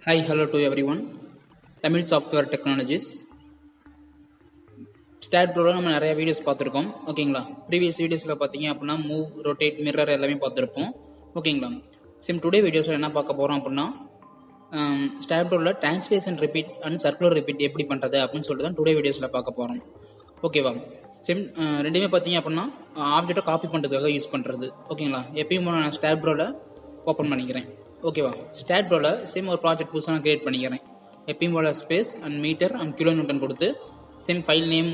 Hi, hello to everyone. Tamil Software Technologies. STAAD Pro நம்ம நிறைய videos பார்த்துருக்கோம் ஓகேங்களா. ப்ரீவியஸ் வீடியோஸில் பார்த்தீங்க அப்படின்னா மூவ், ரொட்டேட், மிரர் எல்லாமே பார்த்துருப்போம் ஓகேங்களா. டுடே வீடியோஸில் என்ன பார்க்க போகிறோம் அப்படின்னா STAAD Proல translation repeat and circular repeat எப்படி பண்ணுறது அப்படின்னு சொல்லிட்டு தான் டுடே வீடியோஸில் பார்க்க போகிறோம் ஓகேவா. ரெண்டுமே பார்த்தீங்க அப்படின்னா ஆப்ஜெக்டை காப்பி பண்ணுறதுக்காக யூஸ் பண்ணுறது ஓகேங்களா. எப்பயும் நான் STAAD Proல ஓப்பன் பண்ணிக்கிறேன் ஓகேவா. STAAD Proல ஒரு ப்ராஜெக்ட் புதுசாக நான் கிரியேட் பண்ணிக்கிறேன். எப்பயும் போல space and metre and kilo newton கொடுத்து ஃபைல் நேம்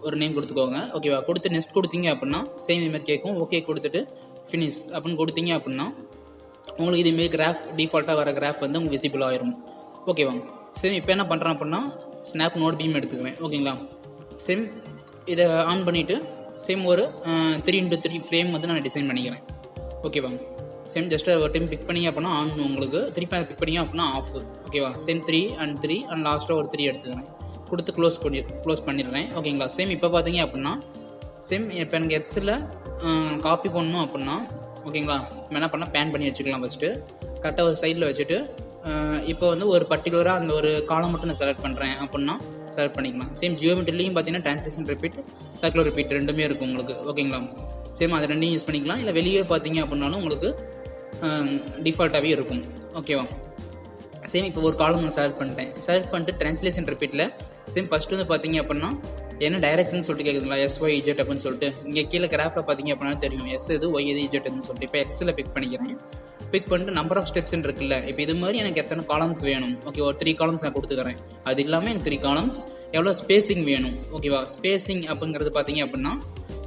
ஒரு நேம் கொடுத்துக்கோங்க ஓகேவா. கொடுத்து நெக்ஸ்ட் கொடுத்தீங்க அப்படின்னா இது மாதிரி கேட்கும். ஓகே கொடுத்துட்டு ஃபினிஷ் அப்படின்னு கொடுத்தீங்க அப்படின்னா உங்களுக்கு இதுமாரி கிராஃப் டிஃபால்ட்டாக வர கிராஃப் வந்து உங்களுக்கு விசிபிள் ஆயிரும் ஓகேவா. இப்போ என்ன பண்ணுறேன் அப்படின்னா ஸ்னாப் நோட் பீம் எடுத்துக்கிறேன் ஓகேங்களா. இதை ஆன் பண்ணிவிட்டு ஒரு 3x3 ஃப்ரேம் வந்து நான் டிசைன் பண்ணிக்கிறேன் ஓகேவா. ஜஸ்ட் ஒரு டைம் பிக் பண்ணி அப்படின்னா ஆன், உங்களுக்கு திருப்பி அதை பிக் பண்ணிங்க அப்படின்னா ஆஃப் ஓகேவா. 3 அண்ட் லாஸ்ட்டாக ஒரு 3 எடுத்துக்கிறேன். கொடுத்து க்ளோஸ் பண்ணிடுறேன் ஓகேங்களா. இப்போ பார்த்தீங்க அப்படின்னா இப்போ எனக்கு எக்ஸில் காப்பி பண்ணணும் அப்படின்னா ஓகேங்களா. என்ன பண்ணால் பேன் பண்ணி வச்சுக்கலாம். ஃபஸ்ட்டு கரெக்டாக ஒரு சைடில் வச்சுட்டு இப்போ வந்து ஒரு பர்டிகுலராக அந்த ஒரு காலம் மட்டும் நான் செலக்ட் பண்ணுறேன் அப்படின்னா செலக்ட் பண்ணிக்கலாம். ஜியோமெட்ரிலையும் பார்த்தீங்கன்னா டிரான்ஸ்லேஷன் ரிப்பீட், சர்க்குலர் ரிப்பீட் ரெண்டுமே இருக்கும் உங்களுக்கு ஓகேங்களா. அது ரெண்டையும் யூஸ் பண்ணிக்கலாம். இல்லை வெளியே பார்த்தீங்க அப்படின்னாலும் உங்களுக்கு டிஃபால்ட்டாகவே இருக்கும் ஓகேவா. இப்போ ஒரு காலம் நான் செலக்ட் பண்ணிட்டு டிரான்ஸ்லேஷன் ரிப்பீட்டில் ஃபஸ்ட்டு வந்து பார்த்தீங்க அப்படின்னா என்ன டைரக்ஷன் சொல்லிட்டு கேட்குதுங்களா, SY Z அப்படின்னு சொல்லிட்டு. இங்கே கீழே கிராஃபில் பார்த்தீங்க அப்படின்னா தெரியும் S இது Y இது Z சொல்லிட்டு. இப்போ எக்ஸில் பிக் பண்ணிக்கிறேன். பிக் பண்ணிட்டு நம்பர் ஆஃப் ஸ்டெப்ஸ்ன்னு இருக்குல்ல, இப்போ இது மாதிரி எனக்கு எத்தனை காலம்ஸ் வேணும் ஓகே, ஒரு 3 காலம்ஸ் நான் கொடுத்துக்கிறேன். அது இல்லாமல் எனக்கு 3 காலம்ஸ் எவ்வளோ ஸ்பேசிங் வேணும் ஓகேவா. ஸ்பேசிங் அப்படிங்கிறது பார்த்தீங்க அப்படின்னா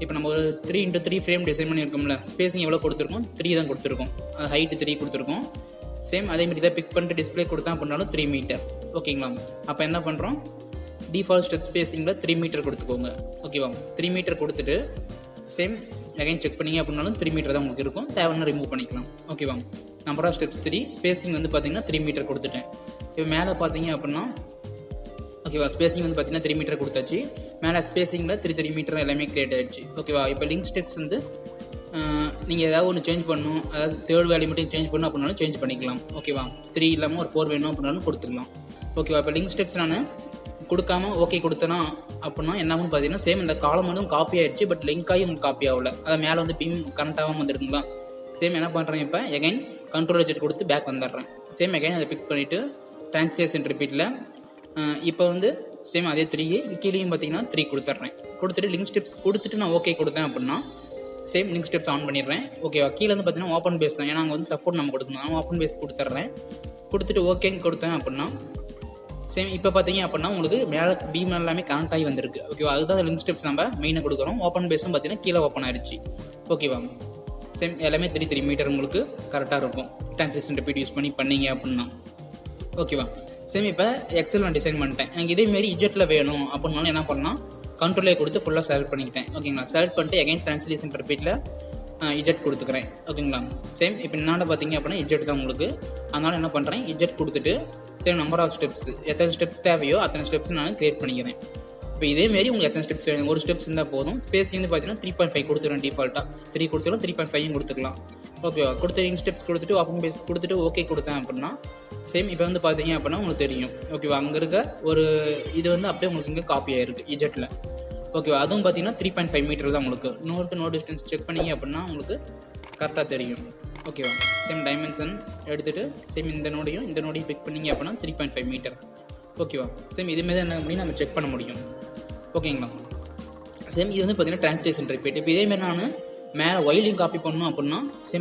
இப்போ நம்ம ஒரு 3x3 ஃப்ரேம் டிசைன் பண்ணியிருக்கோம்ல, ஸ்பேசிங் எவ்வளோ கொடுத்துருக்கோம், 3 தான் கொடுத்துருக்கோம். அது ஹைட்டு 3 கொடுத்துருக்கோம். அதேமாதிரி தான் பிக் பண்ணிட்டு டிஸ்பிளே கொடுத்தா அப்படின்னாலும் 3 மீட்டர் ஓகேங்களா. அப்போ என்ன பண்ணுறோம், டிஃபால்ட் ஸ்டெப் ஸ்பேசிங்கில் 3 மீட்டர் கொடுத்துக்கோங்க ஓகேவா. 3 மீட்டர் கொடுத்துட்டு அகைன் செக் பண்ணிங்க அப்படின்னாலும் 3 மீட்டர் தான் உங்களுக்கு இருக்கும். தேவைன்னா ரிமூவ் பண்ணிக்கலாம் ஓகேவா. நம்பர் ஆஃப் ஸ்டெப்ஸ் 3, ஸ்பேசிங் வந்து பார்த்தீங்கன்னா 3 மீட்டர் கொடுத்துட்டேன். இப்போ மேலே பார்த்தீங்க அப்படின்னா ஓகேவா, ஸ்பேசிங் வந்து பார்த்தீங்கன்னா 3 மீட்டர் கொடுத்தாச்சு. மேலே ஸ்பேசிங்கில் 3 மீட்டர் எல்லாமே கிரியேட் ஆகிடுச்சு ஓகேவா. இப்போ லிங்க் ஸ்டெப்ஸ் வந்து நீங்கள் ஏதாவது ஒன்று சேஞ்ச் பண்ணணும், அதாவது தேர்ட் வேல்யூ மட்டும் சேஞ்ச் பண்ணணும் அப்படின்னாலும் சேஞ்ச் பண்ணிக்கலாம் ஓகேவா. 3 இல்லாமல் ஒரு 4 வேணும் அப்படின்னாலும் கொடுத்துக்கலாம் ஓகேவா. இப்போ லிங்க் ஸ்டெப்ஸ் நான் கொடுக்காம ஓகே கொடுத்தேன்னா அப்படின்னா என்னன்னு பார்த்தீங்கன்னா இந்த காலம் வந்து காப்பி ஆகிடுச்சு, பட் லிங்க் ஆகி உங்களுக்கு காப்பி ஆகல. அதை மேலே வந்து பீம் கனெக்ட் ஆகாமல் வந்துருக்குங்களா. என்ன பண்ணுறேன், இப்போ எகைன் கண்ட்ரோல் Z கொடுத்து பேக் வந்துடுறேன். எகைன் அதை பிக் பண்ணிவிட்டு டிரான்ஸ்லேஷன் ரிப்பீட்டில் இப்போ வந்து அதே 3 கீழேயும் பார்த்தீங்கன்னா 3 கொடுத்துட்றேன். கொடுத்துட்டு லிங்க் ஸ்டெப்ஸ் கொடுத்துட்டு நான் ஓகே கொடுத்தேன் அப்படின்னா லிங்க் ஸ்டெப்ஸ் ஆன் பண்ணிடுறேன் ஓகேவா. கீழே வந்து பார்த்தீங்கன்னா ஓப்பன் பேஸ் தான், ஏன்னா அங்கே வந்து சப்போர்ட் நம்ம கொடுக்கணும். ஓப்பன் பேஸ் கொடுத்துட்றேன். கொடுத்துட்டு ஓகேன்னு கொடுத்தேன் அப்படின்னா இப்போ பார்த்தீங்க அப்படின்னா உங்களுக்கு மேலே பீம் எல்லாமே கனெக்ட் ஆகி வந்திருக்கு ஓகேவா. அதுதான் லிங்க் ஸ்டெப்ஸ் நம்ம மெயினாக கொடுக்குறோம். ஓப்பன் பேஸும் பார்த்தீங்கன்னா கீழே ஓப்பன் ஆயிடுச்சு ஓகேவா. எல்லாமே 3 மீட்டர் உங்களுக்கு கரெக்டாக இருக்கும் டிரான்ஸ்லேஷன் ரிப்பீட் யூஸ் பண்ணீங்க அப்படின்னா ஓகேவா. இப்போ எக்ஸல் நான் டிசைன் பண்ணிட்டேன். எனக்கு இதேமாரி இஜெட்டில் வேணும் அப்படின்னாலும் என்ன பண்ணால் கண்ட்ரோலே கொடுத்து ஃபுல்லாக செலக்ட் பண்ணிக்கிட்டேன் ஓகேங்களா. செலக்ட் பண்ணிட்டு எகைன் டிரான்ஸ்லேஷன் ரிப்பீட்டில் இஜெட் கொடுத்துக்கிறேன் ஓகேங்களா. இப்போ என்னால் பார்த்தீங்க அப்படின்னா இஜெட் தான் உங்களுக்கு. அதனால் என்ன பண்ணுறேன், இஜெட் கொடுத்துட்டு நம்பர் ஆஃப் ஸ்டெப்ஸ் எத்தனை ஸ்டெப்ஸ் தேவையோ அத்தனை ஸ்டெப்ஸ் நான் கிரியேட் பண்ணிக்கிறேன். இப்போ இதேமாரி உங்களுக்கு எத்தனை ஸ்டெப்ஸ் வேணும், ஒரு ஸ்டெப்ஸ் இருந்தால் போதும். ஸ்பேசிங் வந்து பார்த்தீங்கன்னா 3.5 கொடுத்துருவேன். டிஃபால்ட்டாக 3 கொடுத்துரும், 3.5 கொடுத்துக்கலாம் ஓகேவா. கொடுத்து ஸ்டெப்ஸ் கொடுத்துட்டு ஓப்பன் பேஸ் கொடுத்துட்டு ஓகே கொடுத்தேன் அப்படின்னா இப்போ வந்து பார்த்தீங்க அப்படின்னா உங்களுக்கு தெரியும் ஓகேவா. அங்கே இருக்க ஒரு இது வந்து அப்படியே உங்களுக்கு இங்கே காப்பி ஆகிருக்கு இஜெட்டில் ஓகேவா. அதுவும் பார்த்தீங்கன்னா 3.5 மீட்டர் தான் உங்களுக்கு. நோ டிஸ்டன்ஸ் செக் பண்ணிங்க அப்படின்னா உங்களுக்கு கரெக்டாக தெரியும் ஓகேவா. டைமென்ஷன் எடுத்துகிட்டு இந்த நோடையும் பிக் பண்ணிங்க அப்படின்னா 3.5 மீட்டர் ஓகேவா. இதுமாரி என்ன பண்ணி நம்ம செக் பண்ண முடியும் ஓகேங்களா. இது வந்து பார்த்தீங்கன்னா டிரான்ஸ்லேஷன் ரிப்பீட். இப்போ இதேமாரி நான் மேலே ஒயிலையும் காப்பி பண்ணணும் அப்படின்னா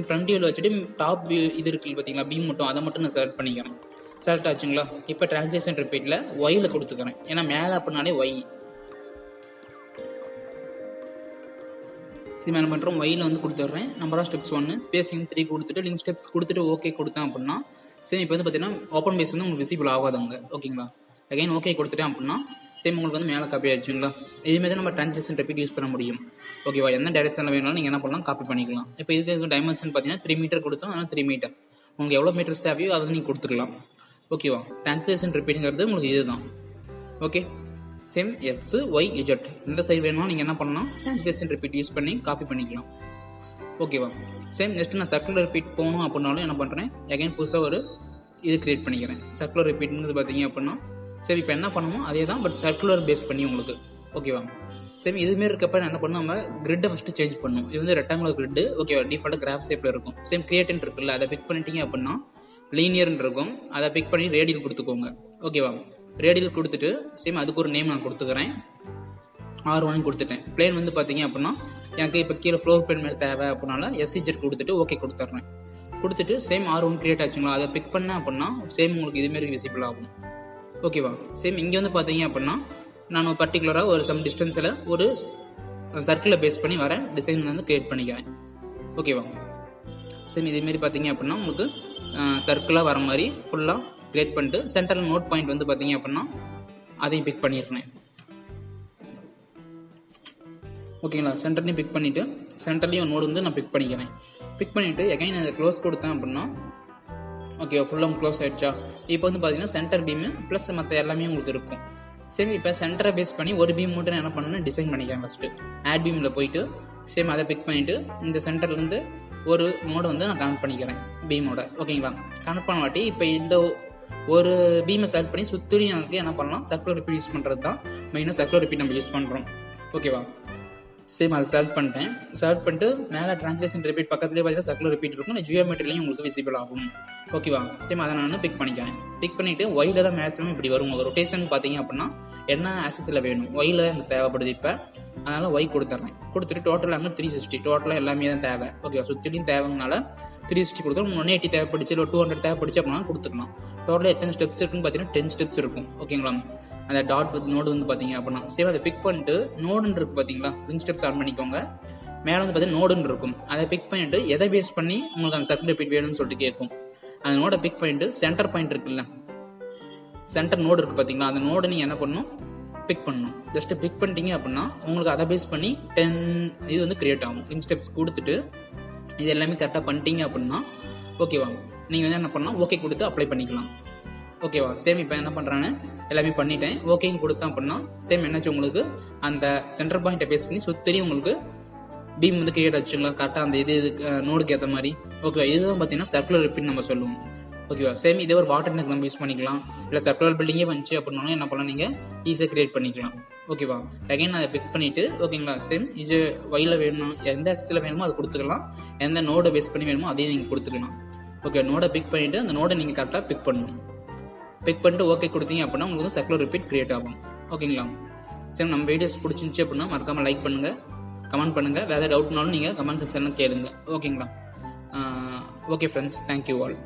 ஃப்ரண்ட் வியூவில் வச்சுட்டு டாப் வியூ இது இருக்குது பார்த்தீங்களா, பீம் மட்டும் அதை மட்டும் நான் செலக்ட் பண்ணிக்கிறேன். செலக்ட் ஆச்சுங்களா. இப்போ டிரான்ஸ்லேஷன் ரிப்பீட்டில் ஒயில் கொடுத்துக்கிறேன், ஏன்னா மேலே அப்படின்னாலே ஒய். என்ன பண்ணுறோம், ஒயில் வந்து கொடுத்துட்றேன். நம்பர் ஆஃப் ஸ்டெப்ஸ் 1, ஸ்பேசிங் 3 கொடுத்துட்டு லிங்க் ஸ்டெப்ஸ் கொடுத்துட்டு ஓகே கொடுத்தேன் அப்படின்னா இப்போ வந்து பார்த்தீங்கன்னா ஓப்பன் பேஸ் வந்து உங்களுக்கு விசிபிள் ஆகாதுங்க ஓகேங்களா. அகைன் ஓகே கொடுத்துட்டேன் அப்படின்னா உங்களுக்கு வந்து மேலே காப்பி ஆயிடுச்சுங்களா. இதுமாதிரி நம்ம டிரான்ஸ்லேஷன் ரிப்பீட் யூஸ் பண்ண முடியும் ஓகேவா. எந்த டைரக்ஷனில் வேணாலும் நீங்கள் என்ன பண்ணலாம், காப்பி பண்ணிக்கலாம். இப்போ இதுக்கு டைமென்ஷன் பார்த்தீங்கன்னா 3 மீட்டர் கொடுத்தோம், ஆனால் 3 மீட்டர் உங்களுக்கு எவ்வளோ மீட்டர்ஸ் தேவையோ அதை நீங்கள் கொடுத்துக்கலாம் ஓகேவா. டிரான்ஸ்லேஷன் ரிப்பீட்டுங்கிறது உங்களுக்கு இதுதான் ஓகே. X, Y, Z இந்த சைடு வேணும்னா நீங்கள் என்ன பண்ணலாம், டிரான்ஸ்லேஷன் ரிப்பீட் யூஸ் பண்ணி காப்பி பண்ணிக்கலாம் ஓகேவா. நெக்ஸ்ட் நான் சர்க்குலர் ரிப்பீட் போகணும் அப்படின்னாலும் என்ன பண்ணுறேன், அகைன் புதுசாக ஒரு இது கிரியேட் பண்ணிக்கிறேன். சர்க்குலர் ரிப்பீட்ங்கிறது பார்த்தீங்க அப்படின்னா சரி இப்போ என்ன பண்ணுவோம் அதே தான், பட் சர்க்குலர் பேஸ் பண்ணி உங்களுக்கு ஓகேவா. சரி இதுமாரி இருக்கப்ப என்ன பண்ணணும், நம்ம கிரிட்டை ஃபஸ்ட்டு சேஞ்ச் பண்ணணும். இது வந்து ரெக்டாங்குலர் கிரிட்டு ஓகேவா, டிஃபால்ட்டாக கிராஃப் ஷேப்பில் இருக்கும். சேம் கிரியேட்னு இருக்குல்ல, அதை பிக் பண்ணிட்டீங்க அப்படின்னா லீனியர்னு இருக்கும். அதை பிக் பண்ணி ரேடியல் கொடுத்துக்கோங்க ஓகேவா. ரேடியல் கொடுத்துட்டு சேம் அதுக்கு ஒரு நேம் நான் கொடுத்துக்கிறேன், R1 கொடுத்துட்டேன். பிளேன் வந்து பார்த்தீங்க அப்படின்னா எனக்கு இப்போ கீழே ஃப்ளோர் பிளேன் மேலே தேவை அப்படின்னால SZ கொடுத்துட்டு ஓகே கொடுத்துட்றேன். கொடுத்துட்டு சேம் R1 கிரியேட் ஆச்சுங்களா, அதை பிக் பண்ணேன் அப்படின்னா சேம் உங்களுக்கு இதுமாரி விசிபிள் ஆகும் ஓகேவா. சேம் இங்கே வந்து பார்த்தீங்க அப்படின்னா நான் பர்டிகுலராக ஒரு சம் டிஸ்டன்ஸில் ஒரு சர்க்கிளை பேஸ் பண்ணி வர டிசைன் வந்து கிரியேட் பண்ணிக்கிறேன் ஓகேவா. சேம் இதேமாரி பார்த்தீங்க அப்படின்னா உங்களுக்கு சர்க்கிளாக வர மாதிரி ஃபுல்லாக கிரியேட் பண்ணிட்டு சென்டரில் நோட் பாயிண்ட் வந்து பார்த்தீங்க அப்படின்னா அதையும் பிக் பண்ணியிருக்கேன் ஓகேங்களா. சென்டர்லையும் பிக் பண்ணிவிட்டு சென்டர்லையும் நோடு வந்து நான் பிக் பண்ணிக்கிறேன். பிக் பண்ணிவிட்டு எகைன் அதை க்ளோஸ் கொடுத்தேன் அப்படின்னா ஓகே ஃபுல்லாக க்ளோஸ் ஆகிடுச்சா. இப்போ வந்து பார்த்தீங்கன்னா சென்டர் பீமு ப்ளஸ் மற்ற எல்லாமே உங்களுக்கு இருக்கும். சேம் இப்போ சென்டரை பேஸ் பண்ணி ஒரு பீம் மட்டும் என்ன பண்ணணும் டிசைன் பண்ணிக்கிறேன். ஃபஸ்ட்டு ஆட் பீமில் போயிட்டு சேம் அதை பிக் பண்ணிவிட்டு இந்த சென்டர்லேருந்து ஒரு நோடை வந்து நான் கனெக்ட் பண்ணிக்கிறேன் பீமோட ஓகேங்களா. கனெக்ட் பண்ண வாட்டி இப்போ இந்த ஒரு பீமை செலக்ட் பண்ணி சுற்றி எனக்கு என்ன பண்ணலாம் சர்க்குலர் ரிப்பீட் யூஸ் பண்ணுறது தான் மெயினாக சர்க்குலர் ரிப்பீட் நம்ம யூஸ் பண்ணுறோம் ஓகேவா. சேம் அதை செலக்ட் பண்ணிட்டு மேலே டிரான்ஸ்லேஷன் ரிப்பீட் பக்கத்துலேயே பார்த்தீங்கன்னா சர்க்குலர் ரிப்பீட் இருக்கும், ஜியோமெட்ரிலையும் உங்களுக்கு விசிபிள் ஆகும் ஓகேவா. சேம் அதை நான் பிக் பண்ணிக்கிறேன். பிக் பண்ணிவிட்டு ஒயில் தான் மேக்ஸிமம் இப்படி வரும். உங்களுக்கு ரொட்டேஷன் பார்த்தீங்க அப்படின்னா என்ன ஆக்சஸில் வேணும், ஒயில் தான் எனக்கு தேவைப்படுது இப்போ, அதனால் ஒய் கொடுத்துட்றேன். கொடுத்துட்டு டோட்டல் அங்கே 360 டோட்டலாக எல்லாமே தான் தேவை ஓகேவா. சுற்றிலையும் தேவைங்கனால 360 கொடுத்தோம். 180 தேவைப்படுச்சு இல்லை 200 தேவைப்படுச்சு அப்படின்னா கொடுத்துக்கலாம். டோட்டலாக எத்தனை ஸ்டெப்ஸ் இருக்குன்னு பார்த்தீங்கன்னா 10 ஸ்டெப்ஸ் இருக்கும் ஓகேங்களா. அந்த டாட் நோடு வந்து பார்த்தீங்க அப்படின்னா சேம் அதை பிக் பண்ணிட்டு நோடுன்னு இருக்குது பார்த்தீங்களா, ரிங் ஸ்டெப்ஸ் ஆன் பண்ணிக்கோங்க. மேலே வந்து பார்த்தீங்கன்னா நோடுன்னு இருக்கும், அதை பிக் பண்ணிட்டு எதை பேஸ் பண்ணி உங்களுக்கு அந்த சர்க்கிள் ரிப்பீட் வேணும்னு சொல்லிட்டு கேட்கும். அந்த நோடை பிக் பண்ணிட்டு சென்டர் பாயிண்ட் இருக்குல்ல, சென்டர் நோடு இருக்குது பார்த்தீங்களா, அந்த நோடை நீங்கள் என்ன பண்ணணும் பிக் பண்ணணும். ஜஸ்ட்டு பிக் பண்ணிட்டீங்க அப்படின்னா உங்களுக்கு அதை பேஸ் பண்ணி 10 இது வந்து கிரியேட் ஆகும். ரிங் ஸ்டெப்ஸ் கொடுத்துட்டு இது எல்லாமே கரெக்டாக பண்ணிட்டீங்க அப்படின்னா ஓகேவா. நீங்கள் வந்து என்ன பண்ணலாம் ஓகே கொடுத்து அப்ளை பண்ணிக்கலாம் ஓகேவா. சேம் இப்போ என்ன பண்ணுறான்னு எல்லாமே பண்ணிட்டேன். ஓகேங்க கொடுத்தேன் அப்படின்னா சேம் என்னாச்சு உங்களுக்கு அந்த சென்டர் பாயிண்ட்டை பேஸ் பண்ணி சுற்றி உங்களுக்கு பீம் வந்து கிரியேட் ஆச்சுங்களா கரெக்டாக அந்த இது நோடுக்கு ஏற்ற மாதிரி ஓகேவா. இதுதான் பார்த்தீங்கன்னா சர்க்குலர் ரிப்பீட் நம்ம சொல்லுவோம் ஓகேவா. சேம் இதே ஒரு வாட்டர் டேங்க் நம்ம யூஸ் பண்ணிக்கலாம், இல்லை சர்க்குலர் பில்டிங்கே வந்துச்சு அப்படின்னாலும் என்ன பண்ணலாம் நீங்கள் ஈஸியாக கிரியேட் பண்ணிக்கலாம் ஓகேவா. அகைன் அதை பிக் பண்ணிவிட்டு ஓகேங்களா. சேம் இது ஒயில் வேணும் எந்த ஆக்சஸில் வேணுமோ அதை கொடுத்துக்கலாம், எந்த நோடை பேஸ் பண்ணி வேணுமோ அதையும் நீங்கள் கொடுத்துக்கலாம் ஓகே. நோடை பிக் பண்ணிவிட்டு அந்த நோடை நீங்கள் கரெக்டாக பிக் பண்ணணும். பிக் பண்ணிட்டு ஓகே கொடுத்தீங்க அப்படின்னா உங்களுக்கு வந்து சர்க்குலர் ரிப்பீட் கிரியேட் ஆகும் ஓகேங்களா. சரி நம்ம வீடியோஸ் பிடிச்சிருந்துச்சு அப்படின்னா மறக்காமல் லைக் பண்ணுங்கள், கமெண்ட் பண்ணுங்கள். வேறு டவுட்னாலும் நீங்கள் கமெண்ட் செக்ஷனில் கேளுங்க ஓகேங்களா. Okay friends, thank you all.